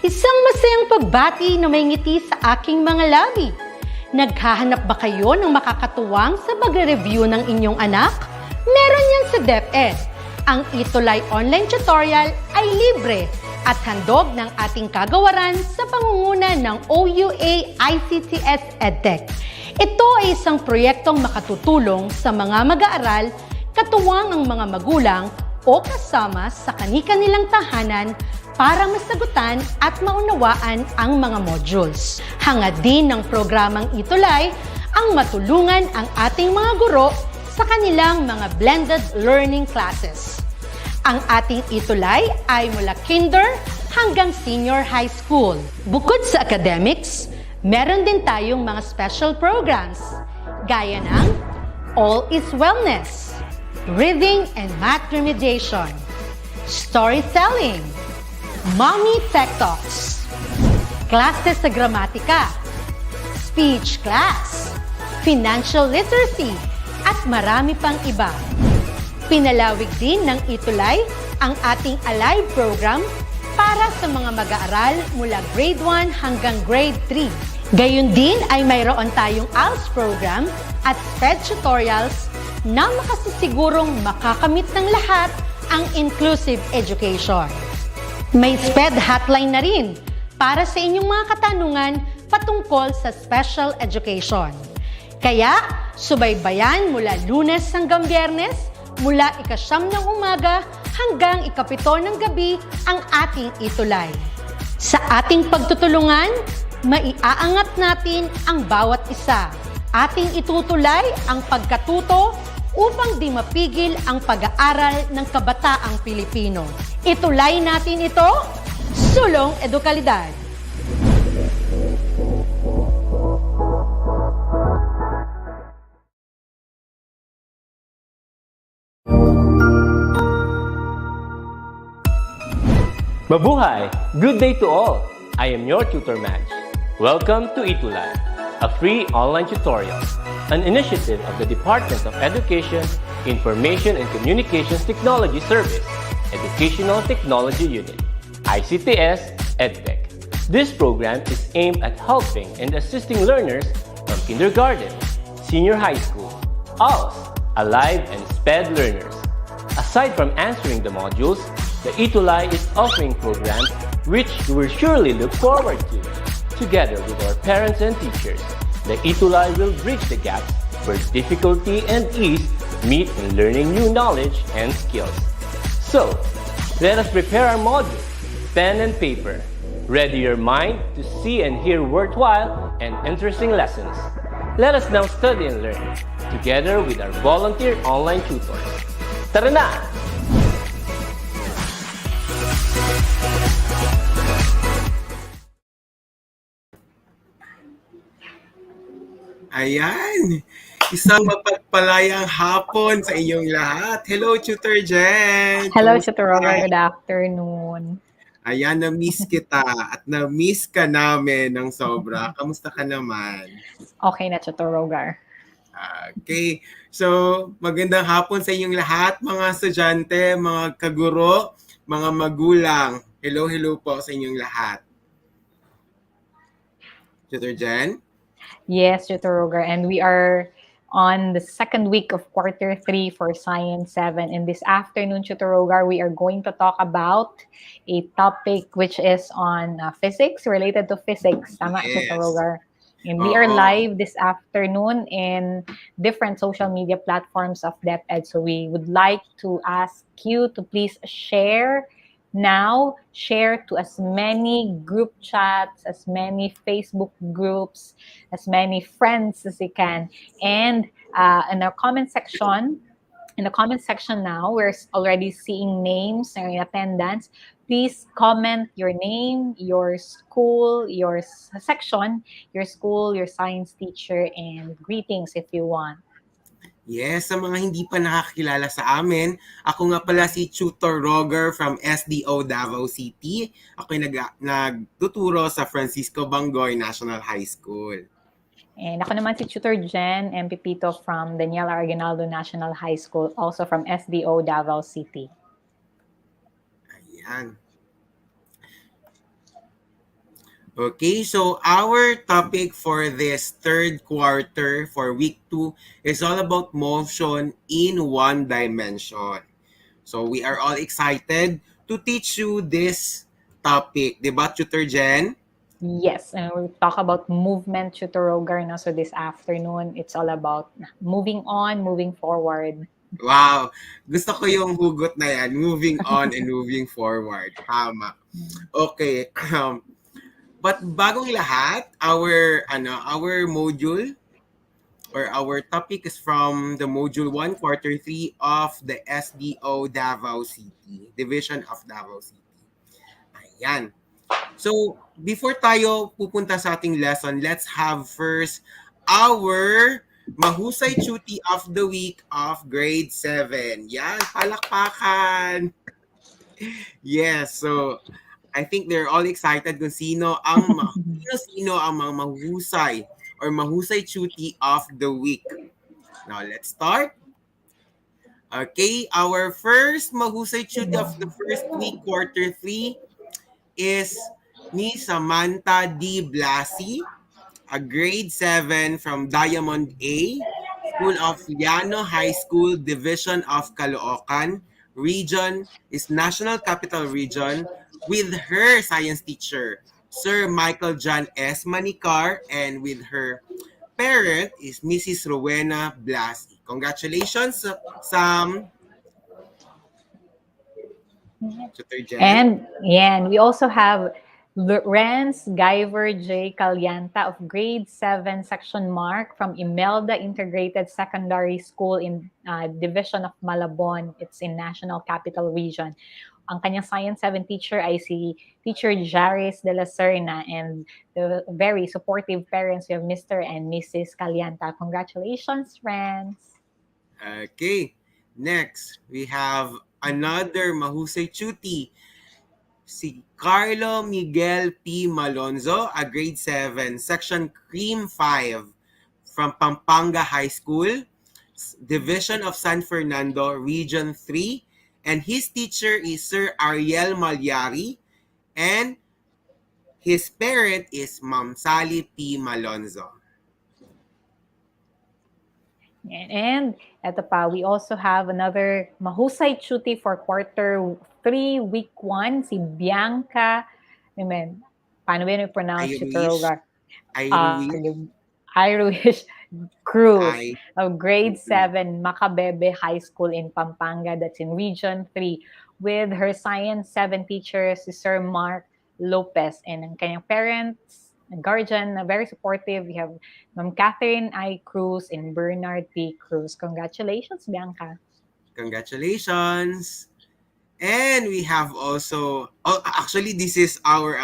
Isang masayang pagbati na may ngiti sa aking mga labi. Naghahanap ba kayo ng makakatuwang sa pagre-review ng inyong anak? Meron yan sa DepEd. Ang ETUlay online tutorial ay libre at handog ng ating kagawaran sa pangunguna ng OUA ICTS EdTech. Ito ay isang proyektong makatutulong sa mga mag-aaral, katuwang ang mga magulang o kasama sa kani-kanilang tahanan para masagutan at maunawaan ang mga modules. Hangad din ng programang ETUlay ang matulungan ang ating mga guro sa kanilang mga blended learning classes. Ang ating ETUlay ay mula kinder hanggang senior high school. Bukod sa academics, meron din tayong mga special programs gaya ng All is Wellness, Reading and Math Remediation, Storytelling, Mommy Tech Talks, Classes sa Gramatika, Speech Class, Financial Literacy, at marami pang iba. Pinalawig din ng ETUlay ang ating Alive program para sa mga mag-aaral mula grade 1 hanggang grade 3. Gayun din ay mayroon tayong ALS program at SPED tutorials na makasisigurong makakamit ng lahat ang inclusive education. May SPED hotline na rin para sa inyong mga katanungan patungkol sa special education. Kaya, subaybayan mula Lunes hanggang Biyernes, mula 9:00 ng umaga hanggang 7:00 ng gabi ang ating ETUlay. Sa ating pagtutulungan, maiaangat natin ang bawat isa. Ating itutulay ang pagkatuto upang di mapigil ang pag-aaral ng kabataang Pilipino. Itulay natin ito, sulong edukalidad. Mabuhay! Good day to all! I am your tutor Madge. Welcome to ETUlay, a free online tutorial, an initiative of the Department of Education, Information and Communications Technology Service, Educational Technology Unit, ICTS EdTech. This program is aimed at helping and assisting learners from kindergarten, senior high school, ALS, Alive, and SPED learners. Aside from answering the modules, the ETUlay is offering programs which you will surely look forward to. Together with our parents and teachers, the ETUlay will bridge the gaps where difficulty and ease meet in learning new knowledge and skills. So, let us prepare our modules, pen and paper. Ready your mind to see and hear worthwhile and interesting lessons. Let us now study and learn, together with our volunteer online tutors. Tara na! Ayan! Isang mapagpalayang hapon sa inyong lahat. Hello, Tutor Jen! Hello, Tutor Roger. Good afternoon. Ayan, na-miss kita at na-miss ka namin ng sobra. Kamusta ka naman? Okay na, Tutor Roger. Okay. So, magandang hapon sa inyong lahat, mga estudyante, mga kaguro, mga magulang. Hello po sa inyong lahat. Tutor Jen? Yes, Tutor Roger. And we are on the second week of quarter 3 for Science 7. And this afternoon, Tutor Roger, we are going to talk about a topic which is on physics, related to physics. Tama, Yes. Tutor Roger. And we are live this afternoon in different social media platforms of DepEd. So we would like to ask you to please share to as many group chats, as many Facebook groups, as many friends as you can. And in our comment section, now, we're already seeing names and attendance. Please comment your name, your school, your section, your school, your science teacher, and greetings if you want. Yes, sa mga hindi pa nakakilala sa amin, ako nga pala si Tutor Roger from SDO Davao City. Ako'y nagtuturo sa Francisco Bangoy National High School. And ako naman si Tutor Jen M. Pipito from Daniel Arginaldo National High School, also from SDO, Davao City. Ayan. Okay, so our topic for this third quarter for week 2 is all about motion in one dimension. So we are all excited to teach you this topic. Diba, Tutor Jen? Yes, and we'll talk about movement tutorial na. So this afternoon, it's all about moving on, moving forward. Wow, gusto ko yung hugot na yan. Moving on and moving forward. Tama. Okay. But bagong lahat, our module or our topic is from the module 1 quarter 3 of the SDO Davao City, Division of Davao City. Ayan. So, before tayo pupunta sa ating lesson, let's have first our Mahusay Chuti of the Week of Grade 7. Yan, palakpakan! Yes, so I think they're all excited kung sino ang mga mahusay or Mahusay Chuti of the Week. Now, let's start. Okay, our first Mahusay Chuti of the first week, quarter 3, is ni Samantha D. Blasi, a grade 7 from Diamond A, School of Llano High School, Division of Caloocan, region is National Capital Region, with her science teacher, Sir Michael John S. Manicar, and with her parent is Mrs. Rowena Blasi. Congratulations, Sam. Tutor Jen. And we also have Renz Guyver J. Calyanta of grade 7 section mark from Imelda Integrated Secondary School in Division of Malabon. It's in National Capital Region. Ang kanyang Science 7 teacher ay si Teacher Jaris de la Serna, and the very supportive parents, we have Mr. and Mrs. Calyanta. Congratulations, friends! Okay, next we have another Mahusay Chuti, si Carlo Miguel P. Malonzo, a grade 7, section Cream 5 from Pampanga High School, Division of San Fernando, Region 3, and his teacher is Sir Ariel Malyari, and his parent is Ma'am Sally P. Malonzo. And eto pa, we also have another Mahusay Chuti for quarter 3, week 1, si Bianca. Paano ba yun pronounce Irish. Irish Cruz Ay. of grade 7, Macabebe High School in Pampanga, that's in Region 3, with her Science 7 teacher, si Sir Mark Lopez, and ang kanyang parents, guardian, very supportive. We have Ma'am Catherine I. Cruz and Bernard P. Cruz. Congratulations, Bianca. Congratulations. And we have also, actually this is our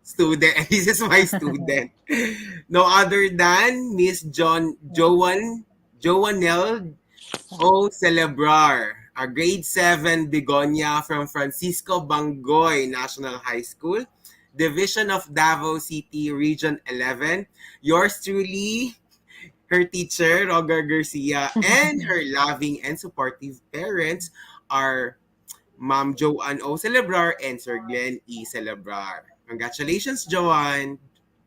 student. This is my student. No other than Miss Joanel O. Celebrar, a grade 7 Begonia from Francisco Bangoy National High School, Division of Davao City, Region 11. Yours truly, her teacher, Roger Garcia, and her loving and supportive parents are Ma'am Joanne O. Celebrar and Sir Glenn E. Celebrar. Congratulations, Joanne.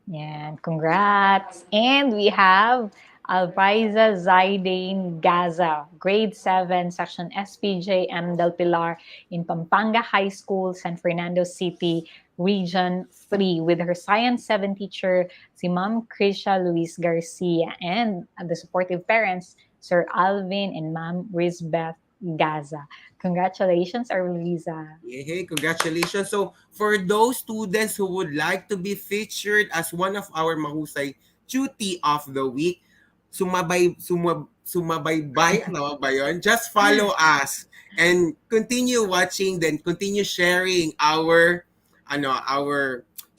Yeah, congrats. And we have Alviza Zaidane Gaza, grade 7, section SPJ M. Del Pilar in Pampanga High School, San Fernando City, Region 3, with her Science 7 teacher, si Ma'am Krisha Luis Garcia, and the supportive parents, Sir Alvin and Ma'am Rizbeth Gaza. Congratulations, Arliza. Hey, congratulations. So, for those students who would like to be featured as one of our Mahusay Chuti of the Week, sumabaybay, ano ba yun? Just follow us and continue watching, then continue sharing our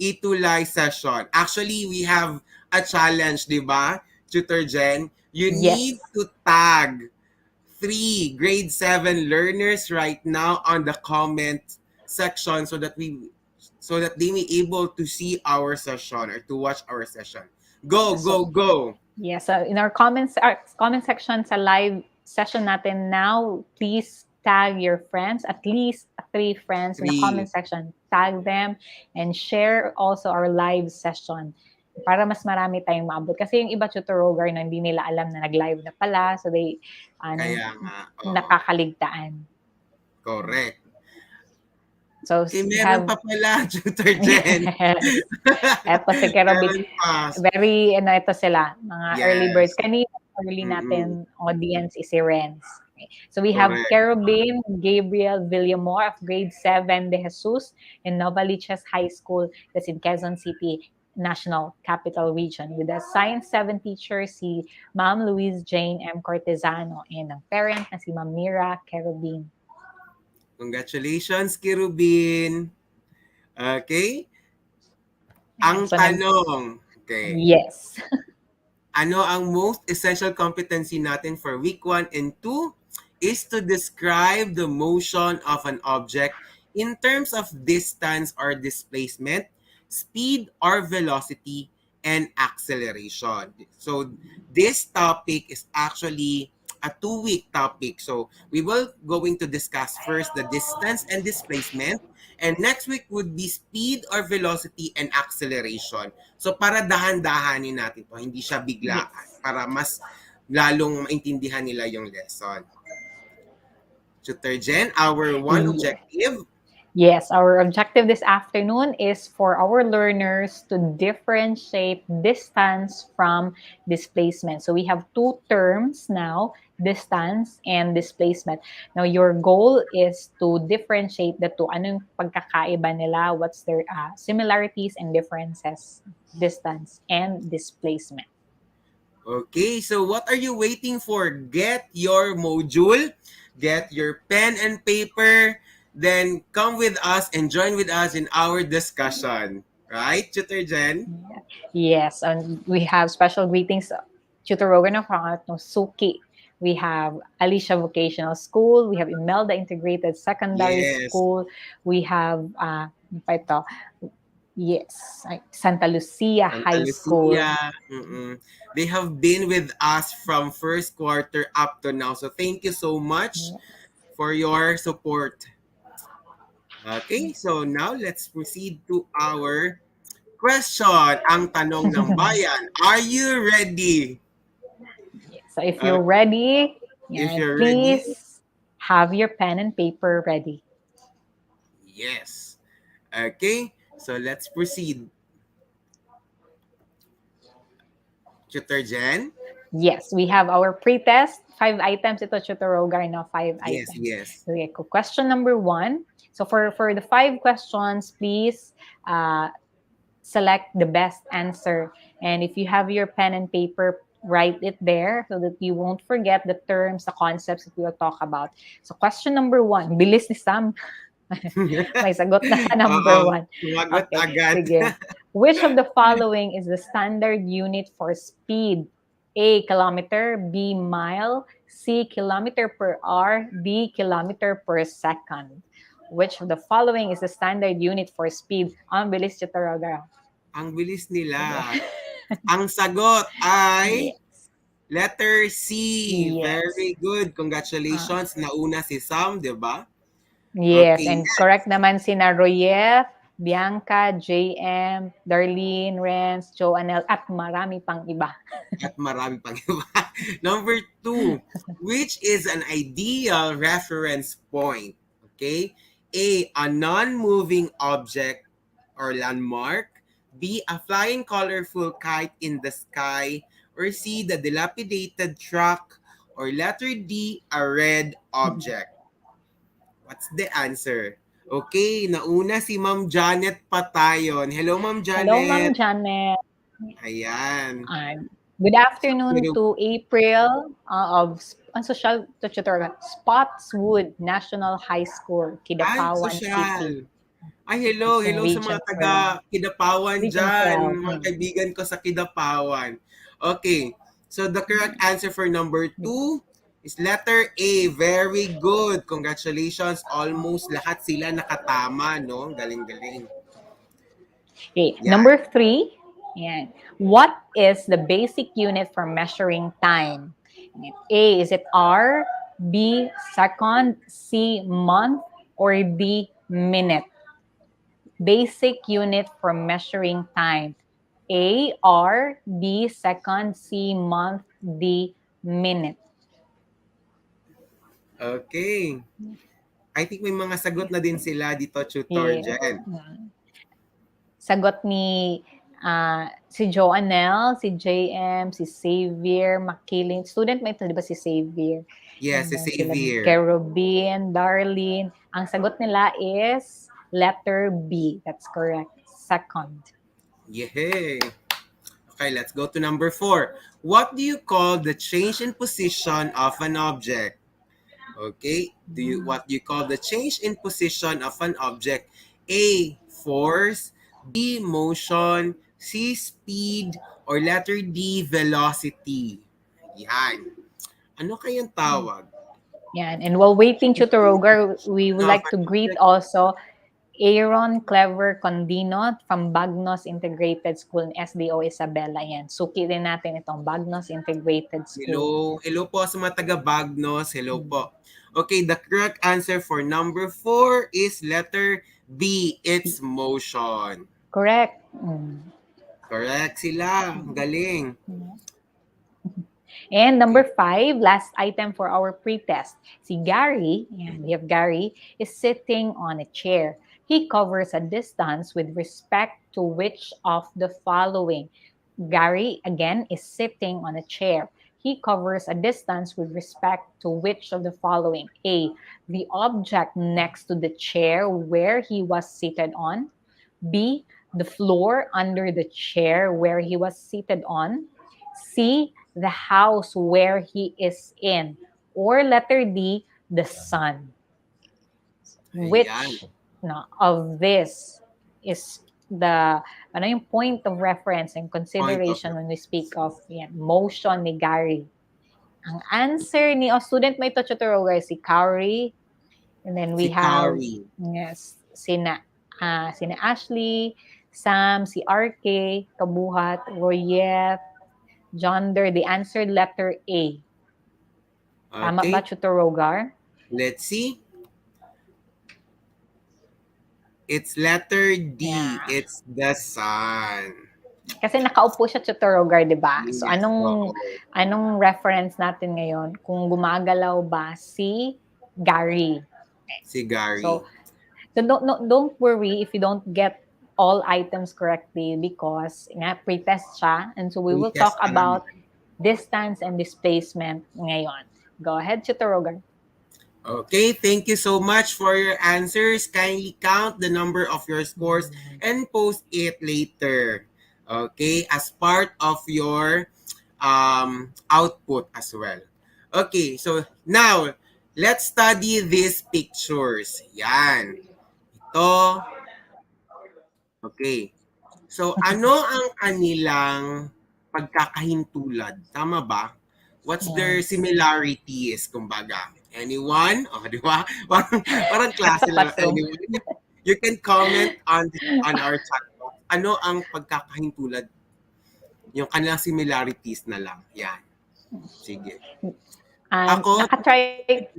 ETUlay session. Actually, we have a challenge, di ba, Tutor Jen? You need to tag 3 grade 7 learners right now on the comment section so that they may able to see our session or to watch our session. Go. Yes, in our comment section sa live session natin now, please tag your friends, at least 3 friends in the 3. comment section. Tag them and share also our live session para mas marami tayong maabot. Kasi yung iba tutor na hindi nila alam na nag-live na pala. So they, Kaya nga, oo. nakakaligtaan. Correct. So, Okay, we meron have... pa pala, Tutor Jen. Yes. Eto si Kerobin. Meron pa. Very, ito sila, mga early Yes. birds. Kanina, early Mm-mm. natin audience is si Renz. Okay. So, we have Correct. Kerobin Gabriel Villamor of grade 7 de Jesus in Novaliches High School, that's in Quezon City, National Capital Region, with a Science 7 teacher, si Ma'am Louise Jane M. Cortesano, and ang parent na si Ma'am Mira Kerobin. Congratulations, Kirubin. Okay? Ang So, tanong, okay, yes. ano ang most essential competency natin for week 1 and 2 is to describe the motion of an object in terms of distance or displacement, speed or velocity, and acceleration. So this topic is actually a 2-week topic. So we will going to discuss first the distance and displacement, and next week would be speed or velocity and acceleration. So para dahan-dahanin natin to, hindi siya biglaan, Yes. para mas lalong maintindihan nila yung lesson. Tutor Jen, our one objective. Yes, our objective this afternoon is for our learners to differentiate distance from displacement. So we have 2 terms now, distance and displacement. Now your goal is to differentiate the 2. Ano yung pagkakaiba nila? What's their similarities and differences? Distance and displacement. Okay, so what are you waiting for? Get your module, get your pen and paper, then come with us and join with us in our discussion. Right, Tutor Jen? Yes, and we have special greetings. Tutor Rogan of Suki. We have Alicia Vocational School. We have Imelda Integrated Secondary Yes. School. We have Santa Lucia High School. Mm-mm. They have been with us from first quarter up to now. So thank you so much for your support. Okay, so now let's proceed to our question. Ang tanong ng bayan, are you ready? So if you're ready, please have your pen and paper ready. Yes. Okay, so let's proceed. Tutor Jen? Yes, we have our pre-test. 5 items. Ito, Tutor Rogar, 5 items. Yes. Okay, question number 1. So for the 5 questions, please select the best answer. And if you have your pen and paper, write it there so that you won't forget the terms, the concepts that we will talk about. So question number 1. Bilis ni Sam. May sagot na sa number 1. Sumagot agad. Sige. Which of the following is the standard unit for speed? A, kilometer. B, mile. C, kilometer per hour. D, kilometer per second. Which of the following is the standard unit for speed? Ang bilis, Tutor Rogar. Ang bilis nila. Ang sagot ay letter C. Yes. Very good. Congratulations. Nauna si Sam, di ba? Yes, Okay, and next. correct naman si Royef, Bianca, JM, Darlene, Renz, Joanel, at marami pang iba. At marami pang iba. Number 2, which is an ideal reference point? Okay? A non-moving object or landmark. B, a flying colorful kite in the sky. Or C, the dilapidated truck. Or letter D, a red object. What's the answer? Okay, nauna si Ma'am Janet Patayon. Hello, Ma'am Janet. Hello, Ma'am Janet. Ayan. Good afternoon to April of social tutor Spotswood National High School, Kidapawan City. Ay, hello sa mga taga Kidapawan dyan, mga kaibigan ko sa Kidapawan. Okay, so the correct answer for number 2 is letter A. Very good. Congratulations. Almost lahat sila nakatama, no? Galing-galing. Okay, number 3. Yan. What is the basic unit for measuring time? A, is it R? B, second, C, month, or D, minute? Basic unit for measuring time. A, hour, B, second, C, month, D, minute. Okay. I think may mga sagot na din sila dito, Tutor Yes. Jen. Sagot ni si Joanel, si JM, si Xavier, Makilin. Student mo ito, di ba si Xavier? Yes, si And then sila Xavier. Kerubin, Darlene. Ang sagot nila is letter B. That's correct. Second. Yay! Okay, let's go to number 4. What do you call the change in position of an object? Okay, what do you call the change in position of an object? A, force, B, motion, C, speed, or letter D, velocity? Yan. Ano kayang tawag? Yan. And while waiting, Tutor Roger, we would like to greet also Aaron Clever Condino from Bagnos Integrated School in SDO Isabela. Yan. Suki din natin itong Bagnos Integrated School. Hello po sa mga taga Bagnos. Hello po. Okay, the correct answer for number 4 is letter B. It's motion. Correct. Correct sila. Galing. And number 5, last item for our pretest. Si Gary, yan, we have Gary, is sitting on a chair. He covers a distance with respect to which of the following? Gary, again, is sitting on a chair. He covers a distance with respect to which of the following? A, the object next to the chair where he was seated on. B, the floor under the chair where he was seated on. C, the house where he is in. Or letter D, the sun. Which of this is the yung point of reference and consideration when we speak of motion ni Gary? Ang answer ni student may ito, Tutor Roger, si Kari. And then we have sina Ashley, Sam, si RK, Kabuhat, Royet, Jonder. The answer letter A. Tama ba, Tutor Roger? Let's see. It's letter D. Yeah. It's the sun. Kasi nakaupo siya, Tutor Roger, di ba? So, anong reference natin ngayon? Kung gumagalaw ba si Gary? Si Gary. So don't worry if you don't get all items correctly because pre-test siya. And so we will talk about distance and displacement ngayon. Go ahead, Tutor Roger. Okay, thank you so much for your answers. Kindly count the number of your scores and post it later. Okay, as part of your output as well. Okay, so now, let's study these pictures. Yan. Ito. Okay. So, ano ang kanilang pagkakahintulad? Tama ba? What's their similarities, kumbaga? Anyone? Di ba? Parang klase lang. Anyone? You can comment on our chat box. Ano ang pagkakahintulad? Yung kanilang similarities na lang. Yan. Sige. Ako, nakatry,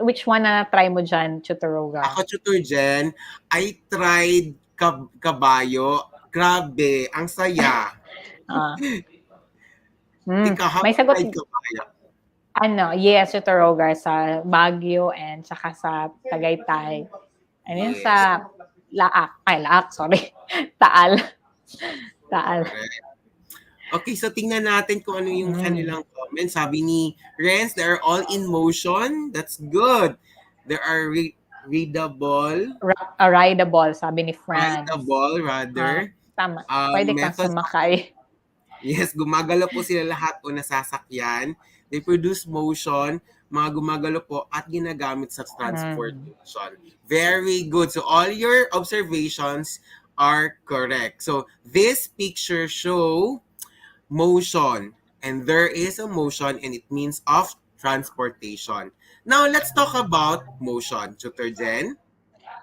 which one na try mo dyan, Tutor Roger? Ako, Tutor Jen, I tried kabayo. Grabe, ang saya. May sagot. Kabayo? Yes, Tutor Roger, sa Baguio and saka sa Tagaytay. Ano yun sa Laak, sorry. Taal. Okay, so tingnan natin kung ano yung kanilang comments. Sabi ni Renz, they are all in motion. That's good. There are readable. Rideable, sabi ni Franz. Rideable, rather. Tama. Pwede kang sumakay. Yes, gumagalaw po sila lahat o nasasakyan. They produce motion, mga gumagalaw po at ginagamit sa transportation. Very good. So all your observations are correct. So this picture show motion, and there is a motion and it means of transportation. Now let's talk about motion, Tutor Jen.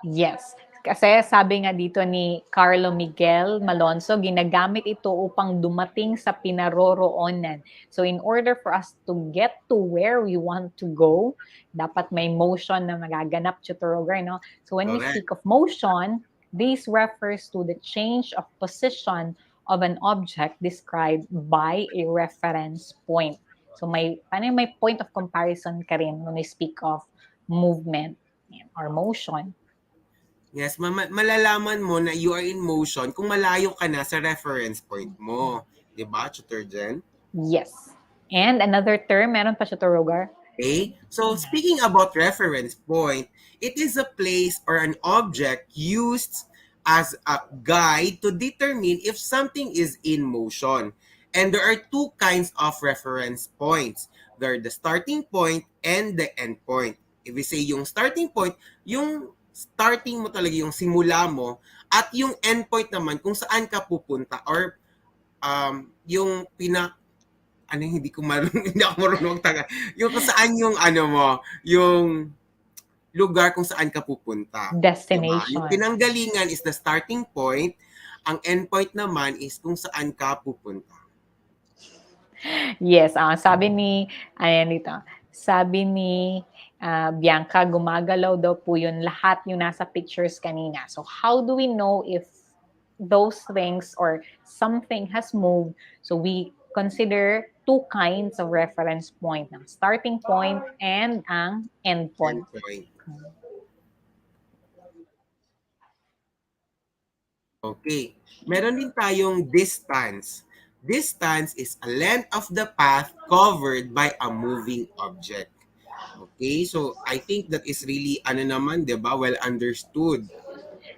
Yes. Kasi sabi nga dito ni Carlo Miguel Malonzo, ginagamit ito upang dumating sa pinaroroonan. So in order for us to get to where we want to go, dapat may motion na magaganap, Tutor Roger, no? So when we Correct. speak of motion, this refers to the change of position of an object described by a reference point. So may point of comparison ka rin when we speak of movement or motion. Yes, malalaman mo na you are in motion kung malayo ka na sa reference point mo. 'Di ba, Tutor Jen? Yes. And another term, meron pa siya, Tutor Roger? Okay? So, speaking about reference point, it is a place or an object used as a guide to determine if something is in motion. And there are two kinds of reference points. There are the starting point and the end point. If we say yung starting point, yung starting mo talaga, yung simula mo, at yung end point naman kung saan ka pupunta or yung hindi ko marunong, hindi ako marunong taga. Yung kung saan yung yung lugar kung saan ka pupunta. Destination. Diba? Yung pinanggalingan is the starting point. Ang end point naman is kung saan ka pupunta. Yes, sabi ni Bianca, gumagalaw daw po yun lahat yung nasa pictures kanina. So how do we know if those things or something has moved? So we consider two kinds of reference point, ng starting point and ang end point. Okay. Meron din tayong distance. Distance is a length of the path covered by a moving object. Okay, so I think that is really, diba, well understood.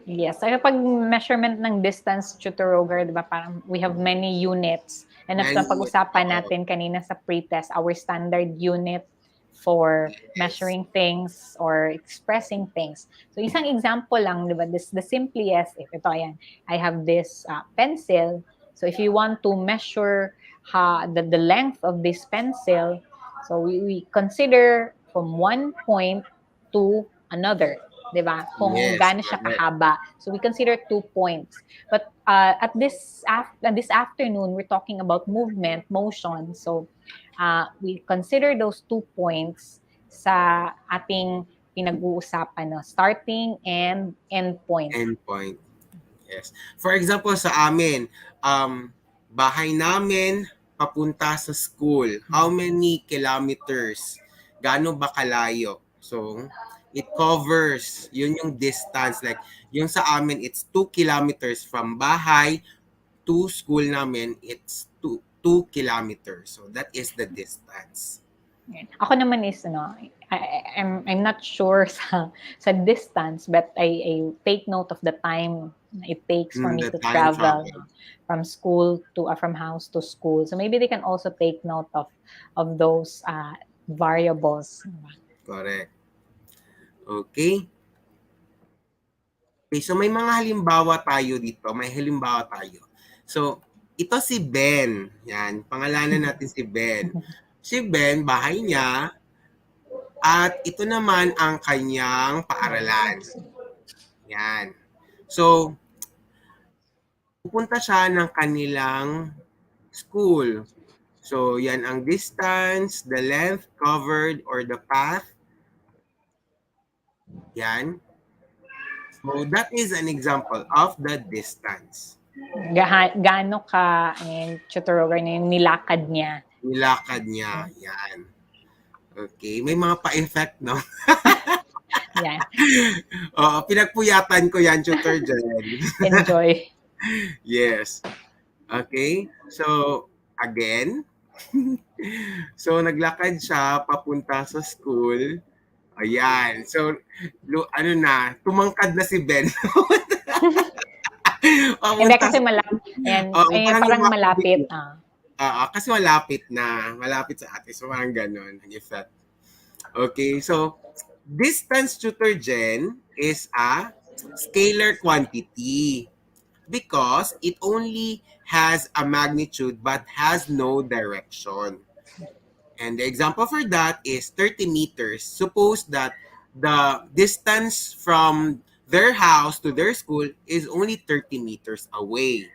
Yes, so pag measurement ng distance, Tutor Roger, diba, parang we have many units. And as napag-usapan natin kanina sa pre-test, our standard unit for measuring things or expressing things. So isang example lang, diba, the simplest, ito, ayan, I have this pencil. So if you want to measure the length of this pencil, so we consider from one point to another, diba? Kung gaano siya kahaba. So we consider 2 points. But at this afternoon, we're talking about movement, motion. So we consider those 2 points sa ating pinag-uusapan, no? Starting and end point. End point. Yes. For example, sa amin, bahay namin papunta sa school. How many kilometers? Gaano ba kalayo? So, it covers, yun yung distance. Like, yung sa amin, it's 2 kilometers from bahay to school namin, it's 2 kilometers. So, that is the distance. Ako naman is, I'm not sure sa distance, but I take note of the time it takes for me to travel from school to from house to school. So maybe they can also take note of those variables. Correct. Okay. Okay, so may mga halimbawa tayo dito. May halimbawa tayo. So, ito si Ben. Yan, pangalanan natin si Ben. Si Ben, bahay niya. At ito naman ang kanyang paaralan. Yan. So, pupunta siya ng kanilang school. So, yan ang distance, the length covered, or the path. Yan. So, that is an example of the distance. Gaano ka, Tutor Roger, nilakad niya? Nilakad niya. Yan. Okay. May mga pa-effect, no? Yan. Pinagpuyatan ko yan, Tutor Jen. Enjoy. Yes. Okay. So, again. So, naglakad siya papunta sa school. Ayan. So, tumangkad na si Ben. Hindi kasi malapit. Parang malapit. Kasi malapit na. Malapit sa atin. So, parang ganon. Ang effect. Okay. So, distance, Tutor Jen, is a scalar quantity because it only has a magnitude but has no direction. And the example for that is 30 meters. Suppose that the distance from their house to their school is only 30 meters away.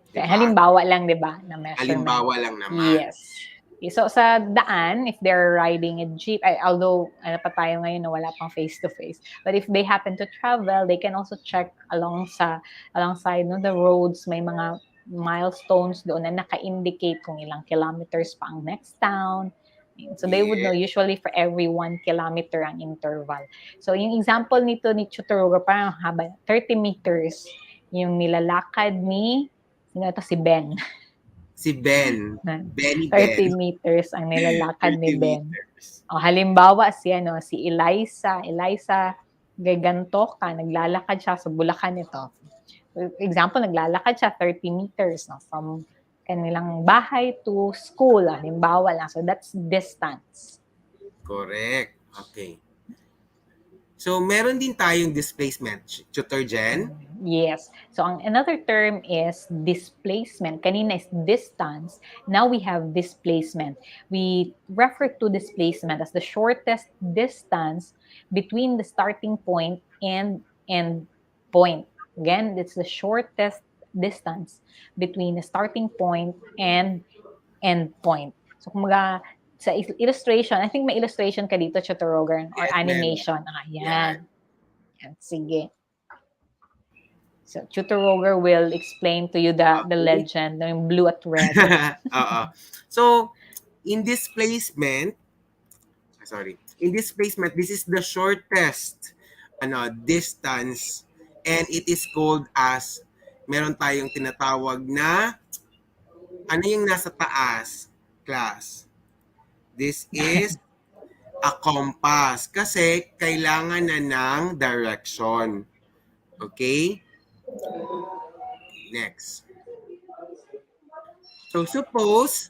Kaya Diba? halimbawa lang, di ba, na measurement. Halimbawa lang naman. Yes. So, sa daan, if they're riding a jeep, although ano pa tayo ngayon na wala pang face-to-face, but if they happen to travel, they can also check alongside the roads, may mga milestones doon na naka-indicate kung ilang kilometers pa ang next town. So, they would know usually for every 1 kilometer ang interval. So, yung example nito ni Chuturuga, parang haba, 30 meters yung nilalakad ni, si Ben. Si Ben. Benny 30 Ben. meters ang nilalakad ni 30 Ben. meters. O, halimbawa si Eliza Gaganto ka, naglalakad siya sa Bulacan ito. For example, naglalakad siya 30 meters from kanilang bahay to school. Halimbawa lang. So that's distance. Correct. Okay. So, meron din tayong displacement, Tutor Jen. Yes. So, another term is displacement. Kanina is distance. Now we have displacement. We refer to displacement as the shortest distance between the starting point and end point. Again, it's the shortest distance between the starting point and end point. So, kumaga, sa illustration, I think may illustration ka dito, Chotorogan, or Yes, animation. Yan. Yan. Sige. So, Tutor Roger will explain to you the legend, yung blue at red. So, in displacement, this is the shortest distance, and it is called as, meron tayong tinatawag na, ano yung nasa taas, class? This is a compass kasi kailangan na ng direction. Okay? Next. So suppose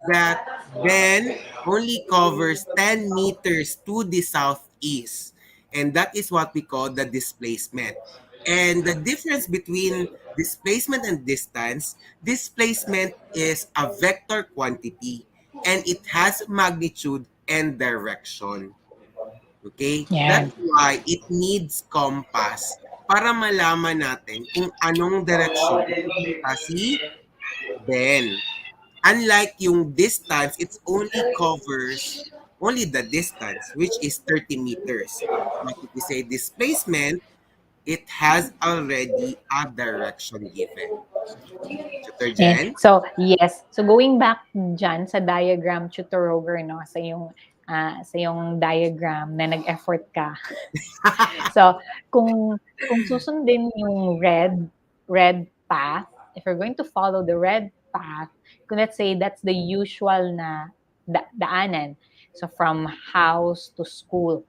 that Ben only covers 10 meters to the southeast. And that is what we call the displacement. And the difference between displacement and distance, displacement is a vector quantity and it has magnitude and direction. Okay? Yeah. That's why it needs compass para malaman natin kung anong direksyon si Ben. Unlike yung distance, it only covers only the distance, which is 30 meters. But if we say displacement, it has already a direction given. Tutor Jen? So, yes. So, going back dyan sa diagram, Tutor Roger, sa yung diagram na nag-effort ka. So, kung susundin yung red path, if you're going to follow the red path, let's say that's the usual na daanan. So, from house to school.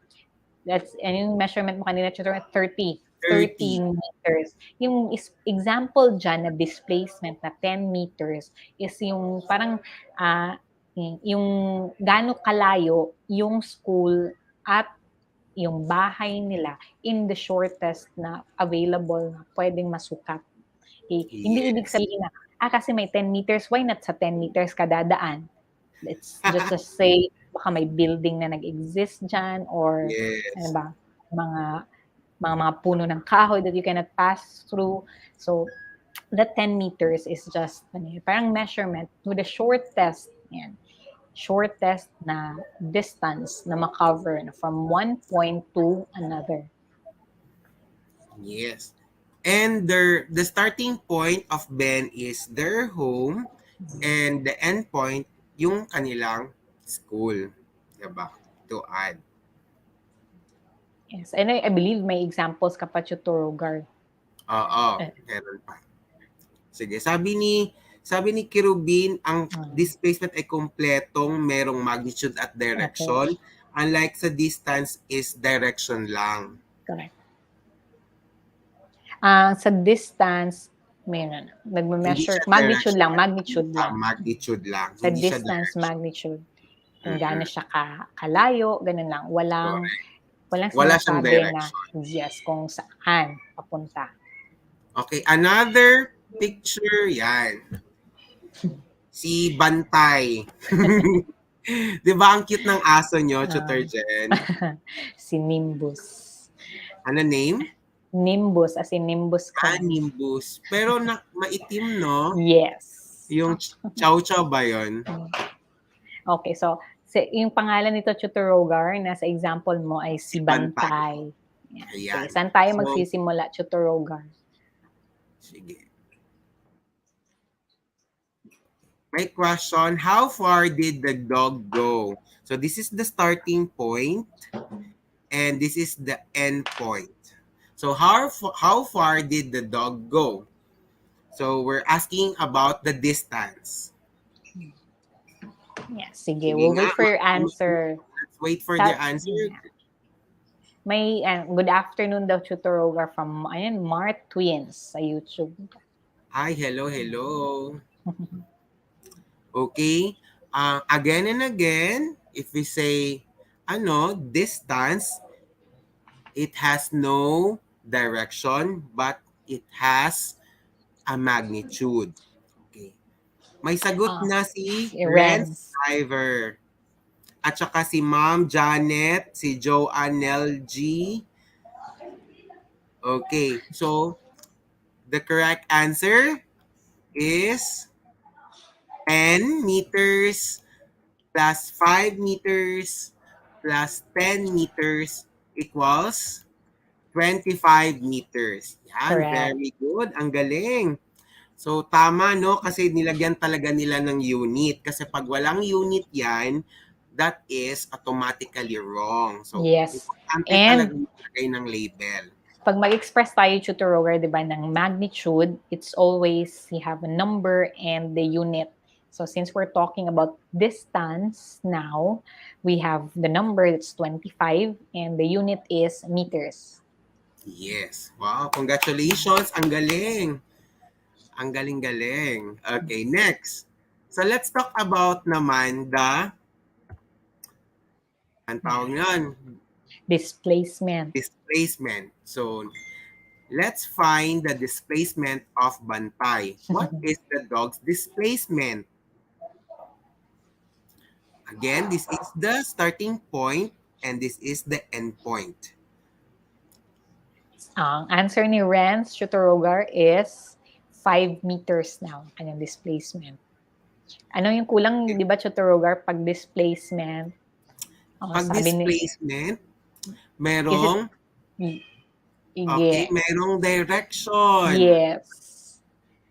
Yung measurement mo kanina, 30 meters. Yung example dyan na displacement na 10 meters is yung parang yung gaano kalayo yung school at yung bahay nila in the shortest na available na pwedeng masukat. Okay? Yes. Hindi ibig sabihin na, kasi may 10 meters, why not sa 10 meters ka dadaan? Let's just say, baka may building na nag-exist dyan or ano ba, mga puno ng kahoy that you cannot pass through. So, the 10 meters is just parang measurement to the shortest na distance na makover from one point to another. Yes. And the starting point of Ben is their home and the end point yung kanilang school. Diba? To add. Yes. And I believe may examples ka pa, Tutor Roger. Oo. Meron pa. Sige. Sabi ni Kirubin, ang displacement ay kompletong merong magnitude at direction. Okay. Unlike sa distance is direction lang. Correct. Sa distance, meron. Nagme-measure. Magnitude lang. Magnitude lang. Sa distance, magnitude. Kung gaano siya kalayo, ganun lang. Wala siyang direction. Yes, kung saan papunta. Okay, another picture, yan. Si Bantay. Di ba ang cute ng aso nyo, Tutor Jen? Si Nimbus. Ano name? Nimbus, as in Nimbus clan. Nimbus. Pero maitim, no? Yes. Yung chow-chow ba yun? Okay, so yung pangalan nito, Chutorogar, nasa example mo ay si Bantay. Yan. Ayan. Sige, saan tayo So, magsisimula, Chutorogar? sige. My question, how far did the dog go? So this is the starting point and this is the end point. So how far did the dog go? So we're asking about the distance. Yeah, sige, we'll wait for your answer. Let's wait for the answer. May good afternoon daw, Chutorogar, from Mart Twins sa YouTube. Hi, hello. Okay. Again and again, if we say, distance, it has no direction, but it has a magnitude. Okay. May sagot na si Renz Driver. At saka si Ma'am Janet, si Joannel G. Okay. So, the correct answer is 10 meters plus 5 meters plus 10 meters equals 25 meters. Yan, correct. Very good. Ang galing. So, tama, no? Kasi nilagyan talaga nila ng unit. Kasi pag walang unit yan, that is automatically wrong. So, yes. importante talaga maglagay ng label. Pag mag-express tayo, Chutorogar, di ba, ng magnitude, it's always, you have a number and the unit. So since we're talking about distance now, we have the number that's 25 and the unit is meters. Yes. Wow, congratulations. Ang galing. Ang galing-galing. Okay, next. So let's talk about naman ang tawag yan? Displacement. So, let's find the displacement of Bantay. What is the dog's displacement? Again, this is the starting point and this is the end point. Ang answer ni Renz Chutorogar is 5 meters now, kanyang displacement. Ano yung kulang, di ba, Chutorogar, pag displacement? Pag displacement, merong merong direction. Yes.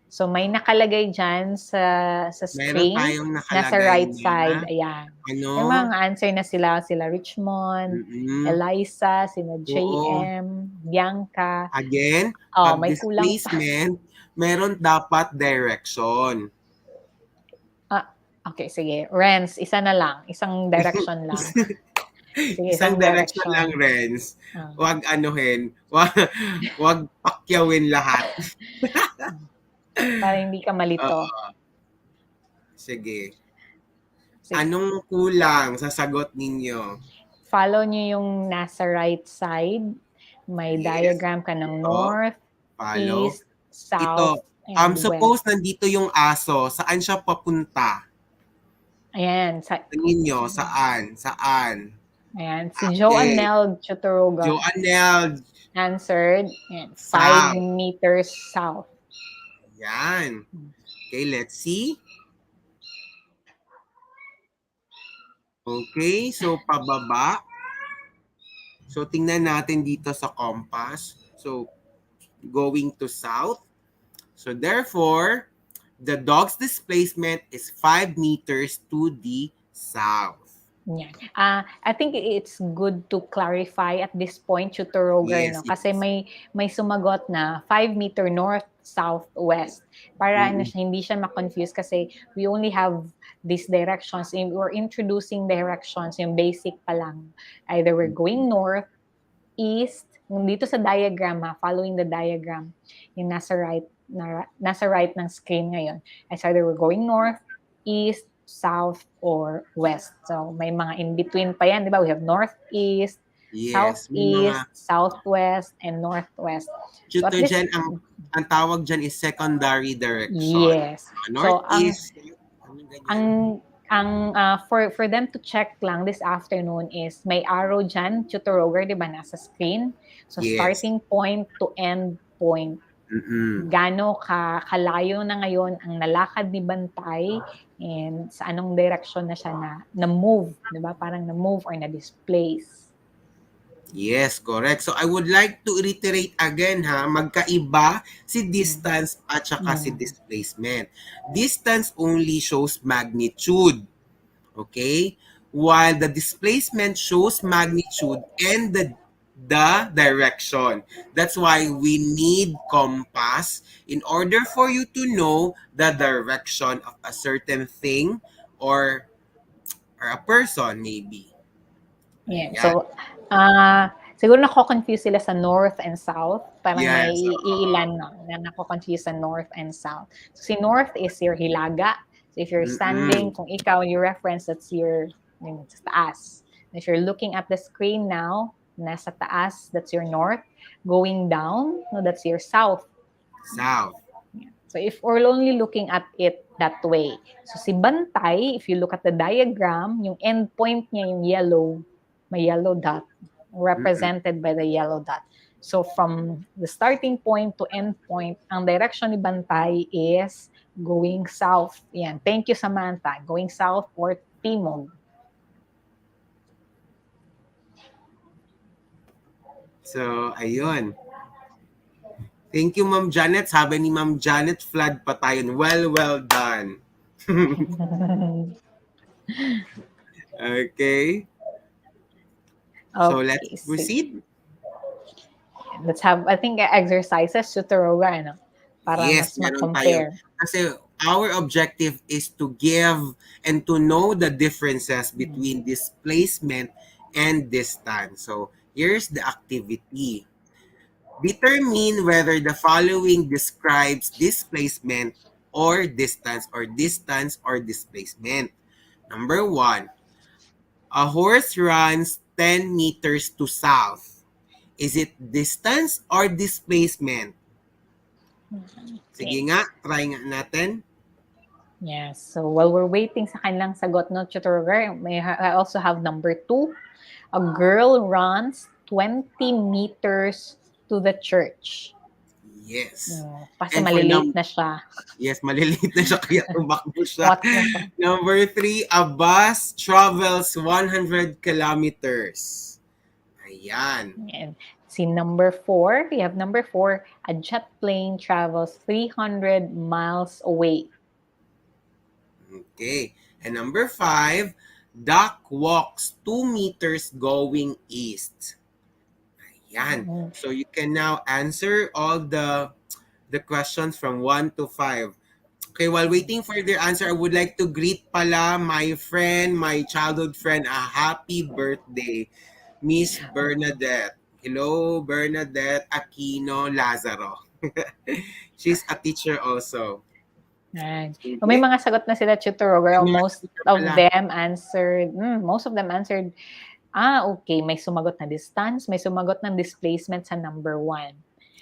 So may nakalagay dyan sa screen. Meron tayong nakalagay nasa right side. Ayan. Ano? Yung mga answer na sila Richmond, Eliza, sina JM, Bianca. Again, pag may displacement, meron dapat direction. Okay, sige. Renz, isa na lang. Isang direction lang. Sige, isang direction lang, Renz. Huwag anuhin. Huwag pakyawin lahat. Para hindi ka malito. Sige. Anong kulang sa sagot ninyo? Follow nyo yung nasa right side. May diagram ka ng north, east, south, and suppose nandito yung aso. Saan siya papunta? Ayan. Tingin nyo, saan? Ayan. Si Joannel Chutorogar. Joannel answered 5 meters south. Yan. Okay, let's see. Okay, so pababa. So tingnan natin dito sa compass. So going to south. So therefore, the dog's displacement is 5 meters to the south. Yeah. I think it's good to clarify at this point, Chutorogar, no? Kasi may sumagot na 5 meter north, south, west. Para hindi siya ma-confuse kasi we only have these directions. We're introducing directions, yung basic pa lang. Either we're going north, east, dito sa diagram, following the diagram, yung nasa right ng screen ngayon. It's either we're going north, east, south, or west. So, may mga in-between pa yan, di ba? We have northeast, southeast, southwest, and northwest. So, dyan, ang tawag dyan is secondary direction. Yes. Northeast. So, For them to check lang this afternoon is may arrow dyan, Tutor Roger, di ba, nasa screen? So, Yes. starting point to end point. Gaano kalayo na ngayon ang nalakad ni Bantay and sa anong direction na siya na-move, di ba? Parang na-move or na-displace. Yes, correct. So I would like to reiterate again magkaiba si distance at saka si displacement. Distance only shows magnitude. Okay? While the displacement shows magnitude and the direction. That's why we need compass in order for you to know the direction of a certain thing or a person maybe. Yeah. Ayan. So, siguro nako-confuse sila sa north and south. Parang may Yes, iilan na nako-confuse sa north and south. So, si north is your hilaga. So, if you're standing, kung ikaw, your reference, that's your sa taas. If you're looking at the screen now, nasa taas, that's your north. Going down, no, that's your south. South. So if we're only looking at it that way. So si Bantay, if you look at the diagram, yung end point niya yung yellow, may yellow dot, represented by the yellow dot. So from the starting point to end point, ang direction ni Bantay is going south. Yan. Thank you, Samantha. Going south or timog. So, ayun. Thank you, Ma'am Janet. Sabi ni Ma'am Janet, flood pa tayo. Well done. Okay. So, let's proceed. Let's have, I think, exercises to Roga, ano? Para yes, mas meron ma-compare. Tayo. Kasi our objective is to give and to know the differences between displacement and distance. So, here's the activity. Determine whether the following describes displacement or distance or displacement. Number 1, a horse runs 10 meters to south. Is it distance or displacement? Sige nga, try nga natin. Yes. So while we're waiting sa kanilang sagot, no, Tutor Roger, I also have number 2. A girl runs 20 meters to the church. Yes. Kasi malilate na siya. Yes, malilate na siya kaya tumakbo siya. Number 3, a bus travels 100 kilometers. Ayan. And see number 4, we have number 4, a jet plane travels 300 miles away. Okay. And number 5, duck walks 2 meters going east. Ayan. So you can now answer all the questions from 1 to 5. Okay, while waiting for their answer, I would like to greet pala my friend, my childhood friend, a happy birthday, Miss Bernadette. Hello, Bernadette Aquino Lazaro. She's a teacher also. Right. So may mga sagot na sila, Tutor Roger. Most of them answered, okay, may sumagot na distance, may sumagot ng displacement sa number 1.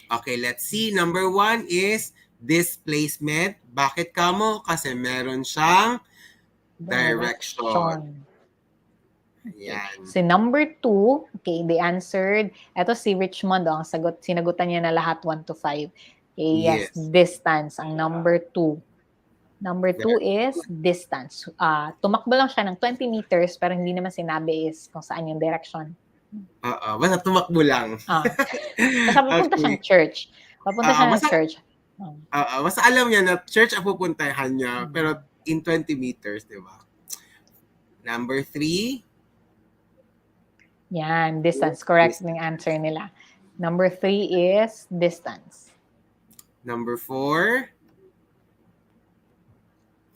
Okay, let's see. Number 1 is displacement. Bakit kamo? Kasi meron siyang direction. Yan. Si number 2, okay, they answered, eto si Richmond, ang sinagutan niya na lahat 1 to 5. Okay, yes, distance, ang number 2. Number 2 is distance. Tumakbo lang siya ng 20 meters pero hindi naman sinabi is kung saan yung direction. Basta tumakbo lang. Basta pupunta siyang church. Papunta siya ng church. Basta alam niya na church ang pupuntahan niya pero in 20 meters, di ba? Number 3. Yan, distance. Correct yung answer nila. Number 3 is distance. Number 4.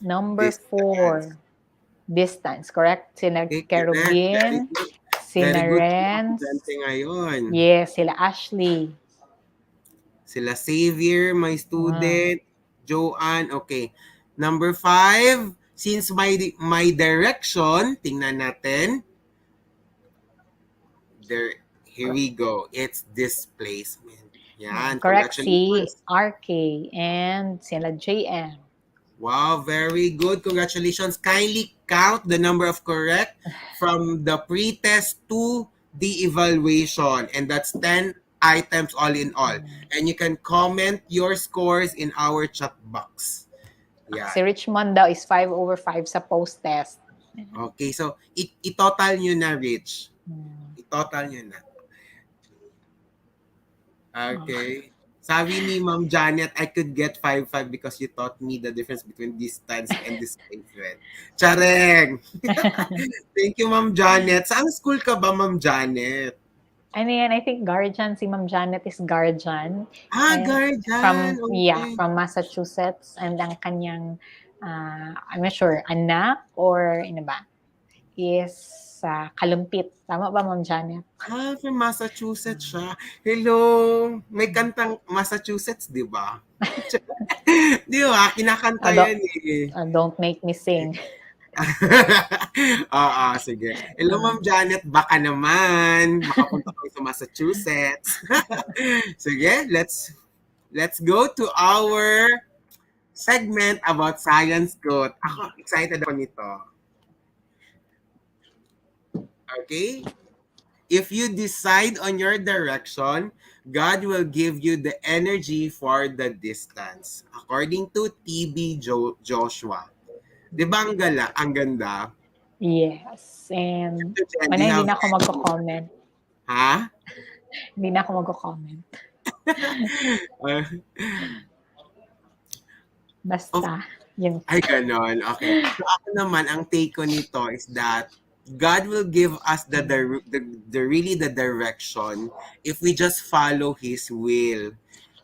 Number 4, distance. Correct? Sina Kerubin, sina Renz. Yes, sila Ashley. Sila Xavier, my student. Joanne, okay. Number 5, since my direction, tingnan natin. Here we go. It's displacement. Yan. Correct, si RK and sila JM. Wow, very good. Congratulations. Kindly count the number of correct from the pre-test to the evaluation. And that's 10 items all in all. And you can comment your scores in our chat box. Si Yeah. Richmond daw is 5/5 sa post-test. Okay, so i-total nyo na, Rich. I-total nyo na. Okay. Sabi ni Ma'am Janet, I could get 5-5 because you taught me the difference between distance and displacement. Chareng! Thank you, Ma'am Janet. Saan school ka ba, Ma'am Janet? Ano yan, I think guardian, si Ma'am Janet is guardian. And Guardian. Okay. from Massachusetts. And ang kanyang, I'm not sure, anak or, ano ba, is Kalumpit. Tama ba, Ma'am Janet? From Massachusetts siya. Hello! May kantang Massachusetts, di ba? Di ba? Kinakanta yan eh. Don't make me sing. Oo, sige. Hello, Ma'am Janet. Baka naman makapunta kayo sa Massachusetts. Sige, let's go to our segment about science quote. Ako, excited ako nito. Okay? If you decide on your direction, God will give you the energy for the distance. According to T.B. Joshua. Di ba ang ganda? Yes. And Hindi hindi na ako magko-comment. Ha? Hindi na ako magko-comment. Basta, yun. Ay, ganon. Okay. So ako naman, ang take ko nito is that God will give us the really the direction if we just follow His will.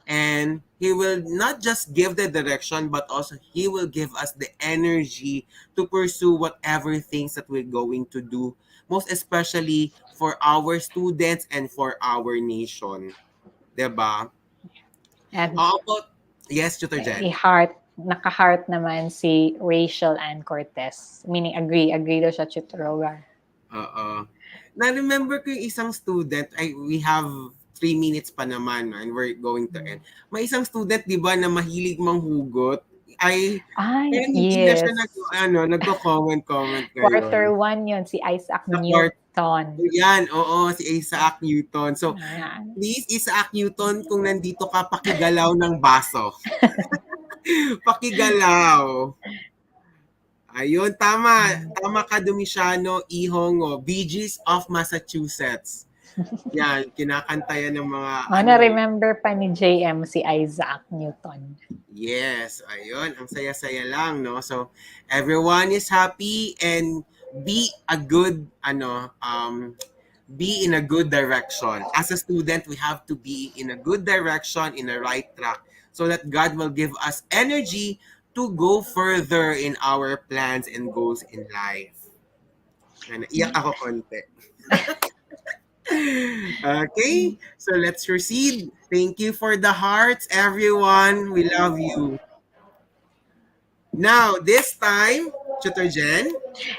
And He will not just give the direction, but also He will give us the energy to pursue whatever things that we're going to do, most especially for our students and for our nation. Diba? And How about, yes, Tutor Jen? naka-heart naman si Rachel Ann Cortez. Meaning, agree daw siya, Chutroga. Na-remember ko yung isang student, we have 3 minutes pa naman and we're going to end. May isang student, di ba, na mahilig manghugot. Hindi na siya nagko-comment ngayon. Quarter 1 yun, si Isaac Newton. Yan, oo, si Isaac Newton. So, please, Isaac Newton, kung nandito ka, pakigalaw ng baso. Pakigalaw. Ayun, tama. Tama ka, Domiciano Ihongo. Bee Gees of Massachusetts. Yan, kinakanta yan ng mga... na-remember pa ni JM si Isaac Newton. Yes, ayun. Ang saya-saya lang, no? So, everyone is happy and be a good, be in a good direction. As a student, we have to be in a good direction, in the right track, so that God will give us energy to go further in our plans and goals in life. Iyak ako konti. Okay, so let's proceed. Thank you for the hearts, everyone. We love you. Now, this time, Tutor Jen.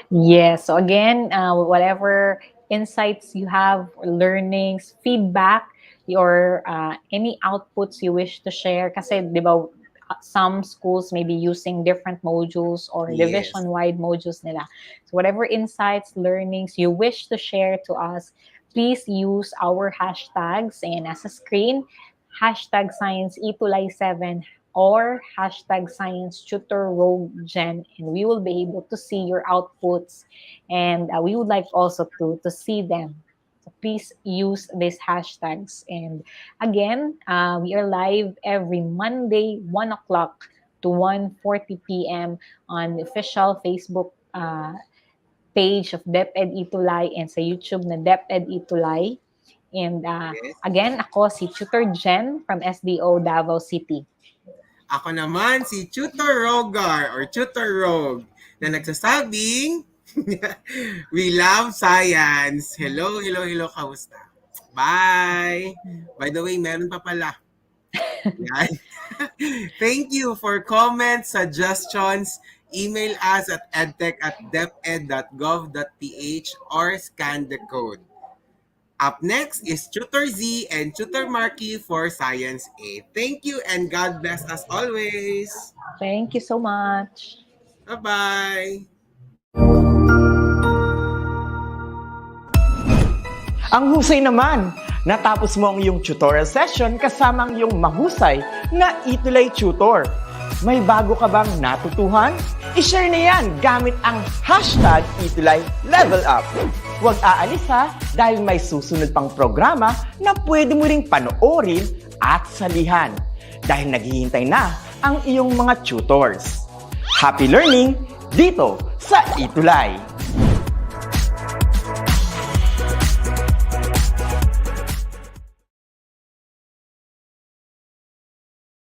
Yes. So again, whatever insights you have, learnings, feedback, or any outputs you wish to share. Kasi, di ba, some schools may be using different modules or division-wide modules nila. So whatever insights, learnings you wish to share to us, please use our hashtags. And as a screen, hashtag Science ETUlay7 or hashtag Science Tutor Rogue Gen, and we will be able to see your outputs, and we would like also to see them. So please use these hashtags. And again, we are live every Monday, 1 o'clock to 1:40 p.m. on the official Facebook page of DepEd ETUlay and sa YouTube na DepEd ETUlay. And again, ako si Tutor Jen from SDO Davao City. Ako naman si Tutor Rogar or Tutor Rogue na nagsasabing we love science. Hello, kamusta? Bye! By the way, meron pa pala. Thank you for comments, suggestions. Email us at edtech@deped.gov.ph or scan the code. Up next is Tutor Z and Tutor Marky for Science A. Thank you and God bless us always. Thank you so much. Bye-bye. Ang husay naman! Natapos mo ang iyong tutorial session kasama ang iyong mahusay na ETUlay tutor. May bago ka bang natutuhan? I-share na yan gamit ang hashtag ETUlay LevelUp. Huwag aalis ha, dahil may susunod pang programa na pwede mo ring panoorin at salihan. Dahil naghihintay na ang iyong mga tutors. Happy learning dito sa ETUlay!